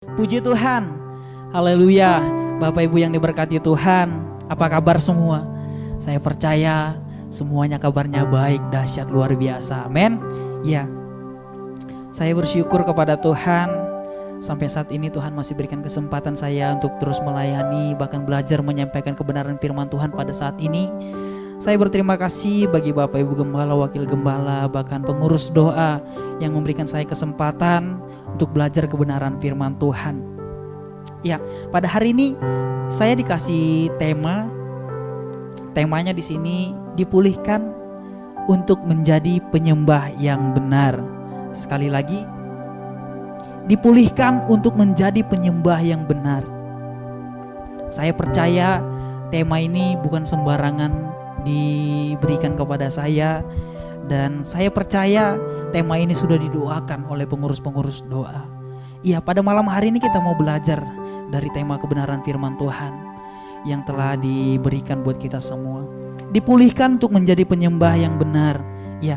Puji Tuhan, haleluya. Bapak Ibu yang diberkati Tuhan, apa kabar semua? Saya percaya semuanya kabarnya baik, dahsyat, luar biasa, amin. Ya, saya bersyukur kepada Tuhan. Sampai saat ini Tuhan masih berikan kesempatan saya untuk terus melayani, bahkan belajar menyampaikan kebenaran firman Tuhan pada saat ini. Saya berterima kasih bagi Bapak Ibu Gembala, Wakil Gembala, bahkan pengurus doa yang memberikan saya kesempatan untuk belajar kebenaran firman Tuhan. Ya, pada hari ini saya dikasih temanya di sini dipulihkan untuk menjadi penyembah yang benar. Sekali lagi, dipulihkan untuk menjadi penyembah yang benar. Saya percaya tema ini bukan sembarangan diberikan kepada saya, dan saya percaya tema ini sudah didoakan oleh pengurus-pengurus doa. Iya, pada malam hari ini kita mau belajar dari tema kebenaran firman Tuhan yang telah diberikan buat kita semua. Dipulihkan untuk menjadi penyembah yang benar. Ya,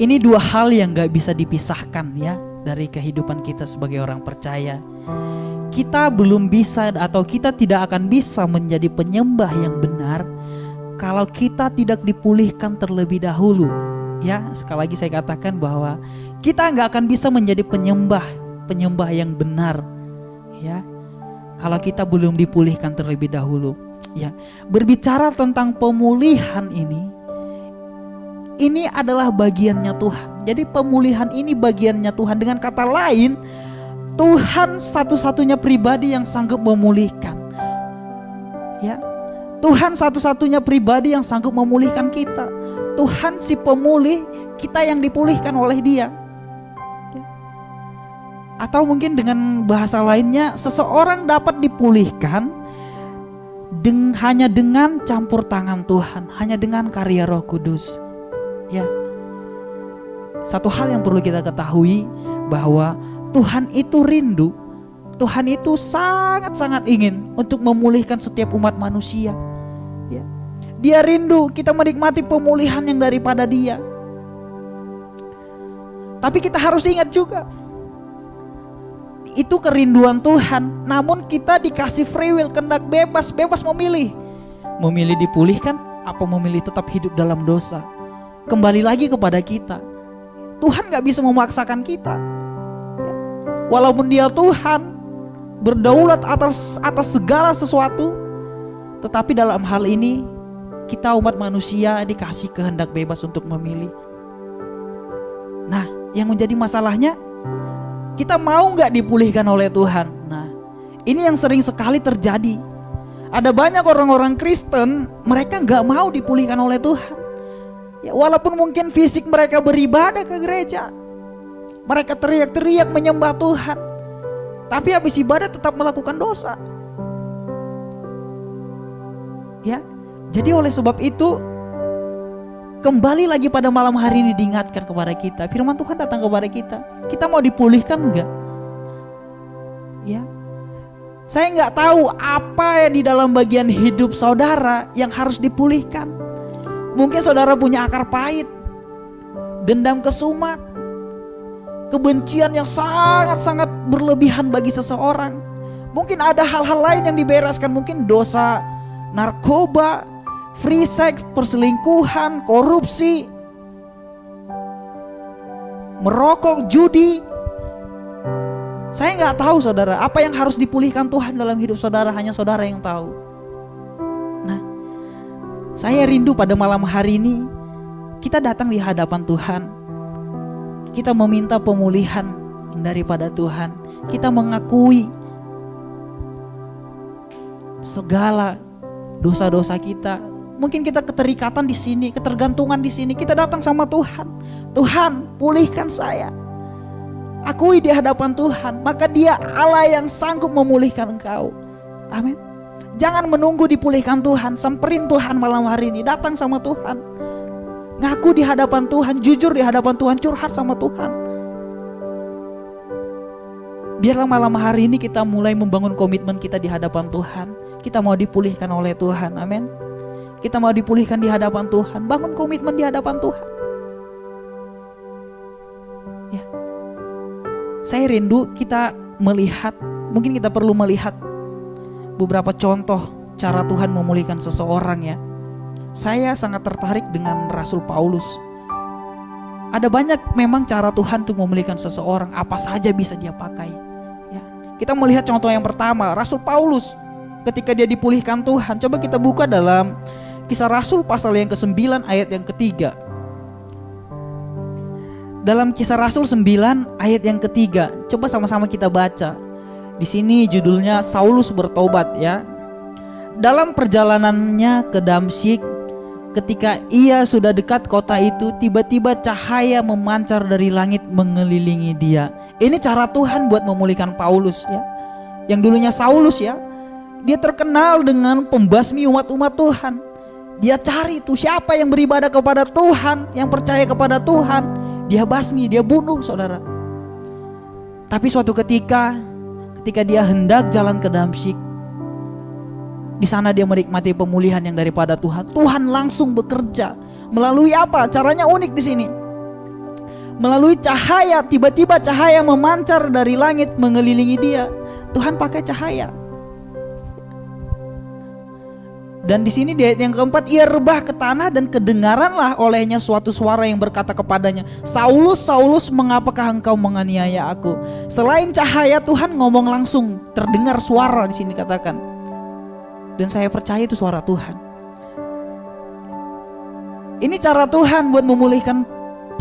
ini dua hal yang gak bisa dipisahkan ya dari kehidupan kita sebagai orang percaya. Kita belum bisa atau kita tidak akan bisa menjadi penyembah yang benar kalau kita tidak dipulihkan terlebih dahulu. Ya, sekali lagi saya katakan bahwa kita nggak akan bisa menjadi penyembah yang benar, ya, kalau kita belum dipulihkan terlebih dahulu. Ya, berbicara tentang pemulihan ini adalah bagiannya Tuhan. Jadi pemulihan ini bagiannya Tuhan. Dengan kata lain, Tuhan satu-satunya pribadi yang sanggup memulihkan. Ya, Tuhan satu-satunya pribadi yang sanggup memulihkan kita. Tuhan si pemulih, kita yang dipulihkan oleh Dia. Ya. Atau mungkin dengan bahasa lainnya, seseorang dapat dipulihkan hanya dengan campur tangan Tuhan, hanya dengan karya Roh Kudus. Ya. Satu hal yang perlu kita ketahui bahwa Tuhan itu rindu, Tuhan itu sangat-sangat ingin untuk memulihkan setiap umat manusia. Ya. Dia rindu kita menikmati pemulihan yang daripada Dia. Tapi kita harus ingat juga, itu kerinduan Tuhan. Namun kita dikasih free will, kehendak bebas memilih. Memilih dipulihkan, apa memilih tetap hidup dalam dosa. Kembali lagi kepada kita. Tuhan gak bisa memaksakan kita. Walaupun Dia Tuhan, berdaulat atas segala sesuatu, tetapi dalam hal ini kita umat manusia dikasih kehendak bebas untuk memilih. Nah, yang menjadi masalahnya, kita mau gak dipulihkan oleh Tuhan? Nah, ini yang sering sekali terjadi. Ada banyak orang-orang Kristen, mereka gak mau dipulihkan oleh Tuhan. Ya, walaupun mungkin fisik mereka beribadah ke gereja, mereka teriak-teriak menyembah Tuhan, tapi habis ibadah tetap melakukan dosa. Ya, jadi oleh sebab itu, kembali lagi pada malam hari ini diingatkan kepada kita, firman Tuhan datang kepada kita. Kita mau dipulihkan enggak? Ya, saya enggak tahu apa yang di dalam bagian hidup saudara yang harus dipulihkan. Mungkin saudara punya akar pahit, dendam kesumat, kebencian yang sangat-sangat berlebihan bagi seseorang. Mungkin ada hal-hal lain yang dibereskan, mungkin dosa narkoba, free sex, perselingkuhan, korupsi, merokok, judi. Saya nggak tahu saudara, apa yang harus dipulihkan Tuhan dalam hidup saudara, hanya saudara yang tahu. Nah, saya rindu pada malam hari ini kita datang di hadapan Tuhan. Kita meminta pemulihan daripada Tuhan. Kita mengakui segala dosa-dosa kita. Mungkin kita keterikatan di sini, ketergantungan di sini. Kita datang sama Tuhan. Tuhan, pulihkan saya. Akui di hadapan Tuhan, maka Dia Allah yang sanggup memulihkan engkau. Amin. Jangan menunggu dipulihkan Tuhan. Samperin Tuhan malam hari ini. Datang sama Tuhan. Ngaku di hadapan Tuhan, jujur di hadapan Tuhan, curhat sama Tuhan. Biarlah malam hari ini kita mulai membangun komitmen kita di hadapan Tuhan. Kita mau dipulihkan oleh Tuhan, amin. Kita mau dipulihkan di hadapan Tuhan. Bangun komitmen di hadapan Tuhan. Ya, Saya rindu kita melihat beberapa contoh cara Tuhan memulihkan seseorang ya. Saya sangat tertarik dengan Rasul Paulus. Ada banyak memang cara Tuhan untuk memulihkan seseorang, apa saja bisa dia pakai ya. Kita melihat contoh yang pertama, Rasul Paulus ketika dia dipulihkan Tuhan. Coba kita buka dalam Kisah Rasul pasal yang ke-9 ayat yang ke-3. Dalam Kisah Rasul 9 ayat yang ke-3, coba sama-sama kita baca. Di sini judulnya Saulus bertobat ya. Dalam perjalanannya ke Damsyik, ketika ia sudah dekat kota itu, tiba-tiba cahaya memancar dari langit mengelilingi dia. Ini cara Tuhan buat memulihkan Paulus ya. Yang dulunya Saulus ya, dia terkenal dengan pembasmi umat-umat Tuhan. Dia cari itu siapa yang beribadah kepada Tuhan, yang percaya kepada Tuhan, dia basmi, dia bunuh saudara. Tapi suatu ketika dia hendak jalan ke Damsyik, di sana dia menikmati pemulihan yang daripada Tuhan. Tuhan langsung bekerja melalui apa? Caranya unik di sini. Melalui cahaya, tiba-tiba cahaya memancar dari langit mengelilingi dia. Tuhan pakai cahaya. Dan di sini di ayat yang keempat, ia rebah ke tanah dan kedengaranlah olehnya suatu suara yang berkata kepadanya, Saulus, Saulus, mengapakah engkau menganiaya aku? Selain cahaya, Tuhan ngomong langsung, terdengar suara di sini katakan. Dan saya percaya itu suara Tuhan. Ini cara Tuhan buat memulihkan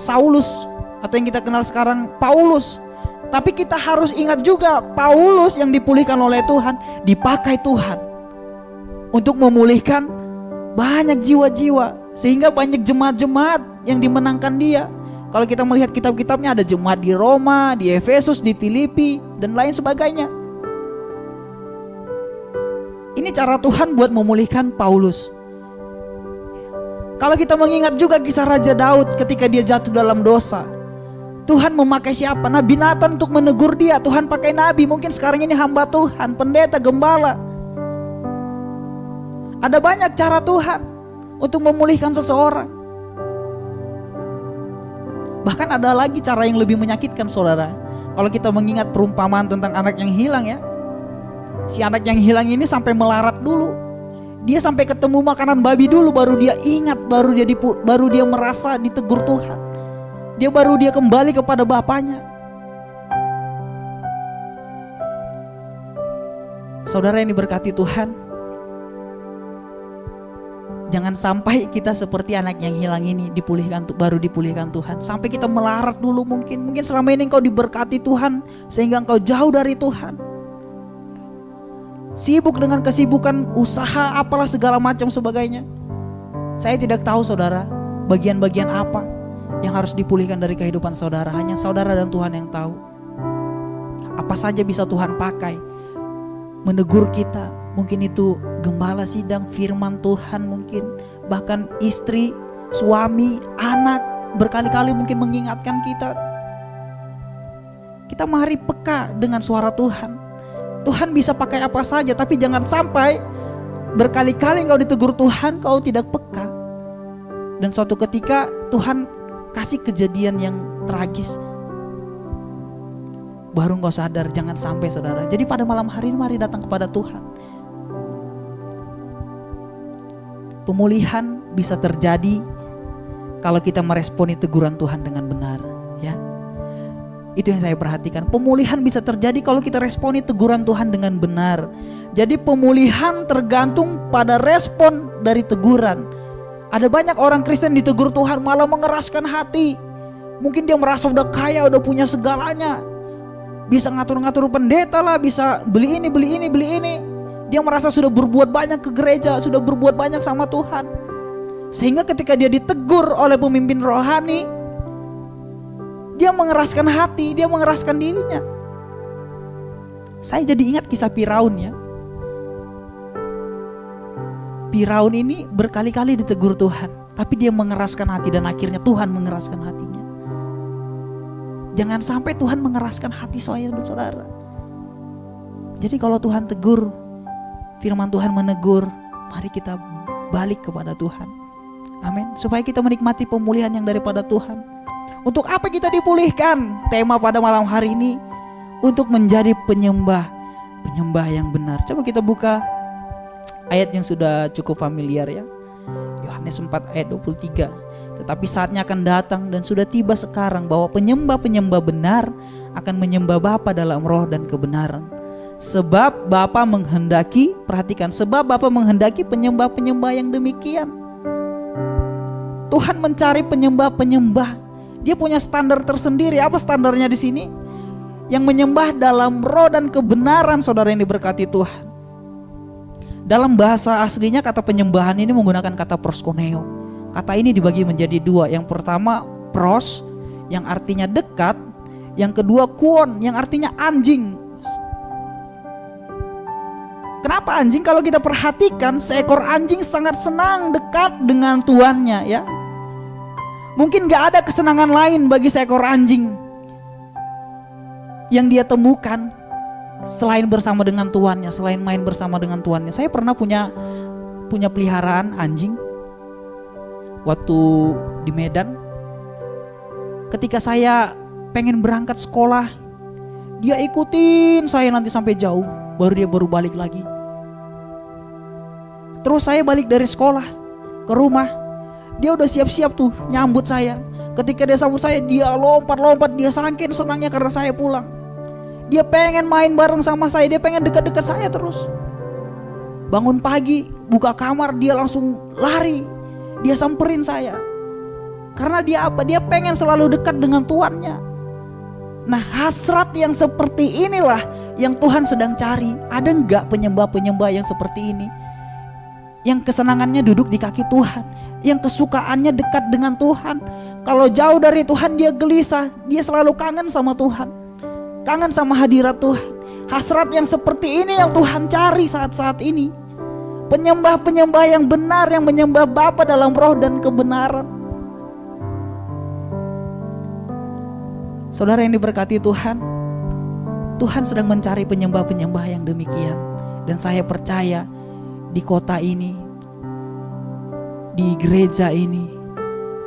Saulus, atau yang kita kenal sekarang Paulus. Tapi kita harus ingat juga, Paulus yang dipulihkan oleh Tuhan dipakai Tuhan untuk memulihkan banyak jiwa-jiwa, sehingga banyak jemaat-jemaat yang dimenangkan dia. Kalau kita melihat kitab-kitabnya, ada jemaat di Roma, di Efesus, di Filipi, dan lain sebagainya. Ini cara Tuhan buat memulihkan Paulus. Kalau kita mengingat juga kisah Raja Daud ketika dia jatuh dalam dosa, Tuhan memakai siapa? Nabi Nathan untuk menegur dia. Tuhan pakai nabi. Mungkin sekarang ini hamba Tuhan, pendeta, gembala. Ada banyak cara Tuhan untuk memulihkan seseorang. Bahkan ada lagi cara yang lebih menyakitkan saudara. Kalau kita mengingat perumpamaan tentang anak yang hilang ya, si anak yang hilang ini sampai melarat dulu. Dia sampai ketemu makanan babi dulu, baru dia ingat, baru dia merasa ditegur Tuhan. Baru dia kembali kepada bapaknya. Saudara yang diberkati Tuhan, jangan sampai kita seperti anak yang hilang ini, baru dipulihkan Tuhan. Sampai kita melarat dulu mungkin selama ini engkau diberkati Tuhan sehingga engkau jauh dari Tuhan. Sibuk dengan kesibukan usaha apalah segala macam sebagainya. Saya tidak tahu saudara, bagian-bagian apa yang harus dipulihkan dari kehidupan saudara. Hanya saudara dan Tuhan yang tahu. Apa saja bisa Tuhan pakai menegur kita. Mungkin itu gembala sidang, firman Tuhan mungkin. Bahkan istri, suami, anak berkali-kali mungkin mengingatkan kita. Kita mari peka dengan suara Tuhan. Tuhan bisa pakai apa saja, tapi jangan sampai berkali-kali engkau ditegur Tuhan, kau tidak peka. Dan suatu ketika Tuhan kasih kejadian yang tragis, baru engkau sadar. Jangan sampai saudara. Jadi pada malam hari ini mari datang kepada Tuhan. Pemulihan bisa terjadi kalau kita meresponi teguran Tuhan dengan benar ya. Itu yang saya perhatikan. Pemulihan bisa terjadi kalau kita responi teguran Tuhan dengan benar. Jadi pemulihan tergantung pada respon dari teguran. Ada banyak orang Kristen ditegur Tuhan malah mengeraskan hati. Mungkin dia merasa udah kaya, udah punya segalanya. Bisa ngatur-ngatur pendeta lah, bisa beli ini. Dia merasa sudah berbuat banyak ke gereja, sudah berbuat banyak sama Tuhan. Sehingga ketika dia ditegur oleh pemimpin rohani, dia mengeraskan hati, dia mengeraskan dirinya. Saya jadi ingat kisah Firaun ya. Firaun ini berkali-kali ditegur Tuhan, tapi dia mengeraskan hati dan akhirnya Tuhan mengeraskan hatinya. Jangan sampai Tuhan mengeraskan hati saya saudara. Jadi kalau Tuhan tegur, firman Tuhan menegur, mari kita balik kepada Tuhan. Amin. Supaya kita menikmati pemulihan yang daripada Tuhan. Untuk apa kita dipulihkan? Tema pada malam hari ini, untuk menjadi penyembah yang benar. Coba kita buka ayat yang sudah cukup familiar ya. Yohanes 4 ayat 23. Tetapi saatnya akan datang dan sudah tiba sekarang bahwa penyembah benar akan menyembah Bapa dalam roh dan kebenaran. Sebab Bapa menghendaki, perhatikan, sebab Bapa menghendaki penyembah yang demikian. Tuhan mencari penyembah. Dia punya standar tersendiri. Apa standarnya di sini? Yang menyembah dalam roh dan kebenaran, saudara yang diberkati Tuhan. Dalam bahasa aslinya kata penyembahan ini menggunakan kata proskuneo. Kata ini dibagi menjadi dua. Yang pertama pros, yang artinya dekat. Yang kedua kuon, yang artinya anjing. Kenapa anjing? Kalau kita perhatikan, seekor anjing sangat senang dekat dengan tuannya ya. Mungkin gak ada kesenangan lain bagi seekor anjing yang dia temukan selain bersama dengan tuannya, selain main bersama dengan tuannya. Saya pernah punya peliharaan anjing waktu di Medan. Ketika saya pengen berangkat sekolah, dia ikutin saya nanti sampai jauh, baru balik lagi. Terus saya balik dari sekolah ke rumah, dia udah siap-siap tuh nyambut saya. Ketika dia sambut saya, dia lompat-lompat, dia saking senangnya karena saya pulang. Dia pengen main bareng sama saya, dia pengen dekat-dekat saya terus. Bangun pagi, buka kamar, dia langsung lari, dia samperin saya. Karena dia apa? Dia pengen selalu dekat dengan tuannya. Nah, hasrat yang seperti inilah yang Tuhan sedang cari. Ada enggak penyembah yang seperti ini? Yang kesenangannya duduk di kaki Tuhan, yang kesukaannya dekat dengan Tuhan. Kalau jauh dari Tuhan dia gelisah, dia selalu kangen sama Tuhan, kangen sama hadirat Tuhan. Hasrat yang seperti ini yang Tuhan cari saat-saat ini. Penyembah yang benar, yang menyembah Bapa dalam roh dan kebenaran. Saudara yang diberkati Tuhan, Tuhan sedang mencari penyembah yang demikian. Dan saya percaya di kota ini, di gereja ini,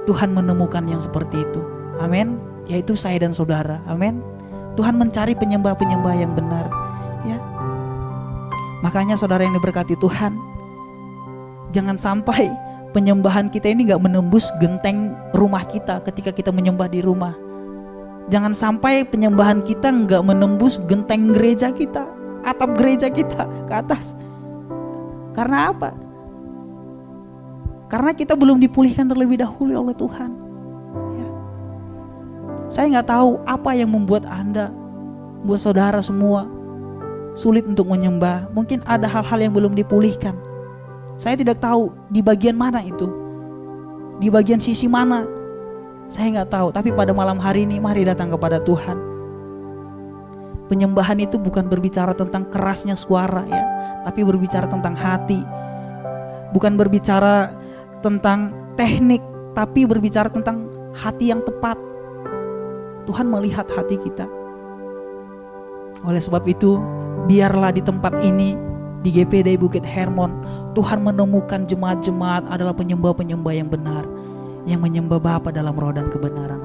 Tuhan menemukan yang seperti itu. Amin. Yaitu saya dan saudara. Amin. Tuhan mencari penyembah yang benar ya. Makanya saudara yang diberkati Tuhan, jangan sampai penyembahan kita ini gak menembus genteng rumah kita ketika kita menyembah di rumah. Jangan sampai penyembahan kita gak menembus genteng gereja kita, atap gereja kita ke atas. Karena apa? Karena kita belum dipulihkan terlebih dahulu oleh Tuhan ya. Saya gak tahu apa yang membuat Anda, buat saudara semua sulit untuk menyembah. Mungkin ada hal-hal yang belum dipulihkan. Saya tidak tahu di bagian mana itu, di bagian sisi mana, saya gak tahu. Tapi pada malam hari ini mari datang kepada Tuhan. Penyembahan itu bukan berbicara tentang kerasnya suara ya, tapi berbicara tentang hati. Bukan berbicara tentang teknik, tapi berbicara tentang hati yang tepat. Tuhan melihat hati kita. Oleh sebab itu, biarlah di tempat ini, di GPD Bukit Hermon, Tuhan menemukan jemaat-jemaat adalah penyembah yang benar, yang menyembah Bapa dalam roh dan kebenaran.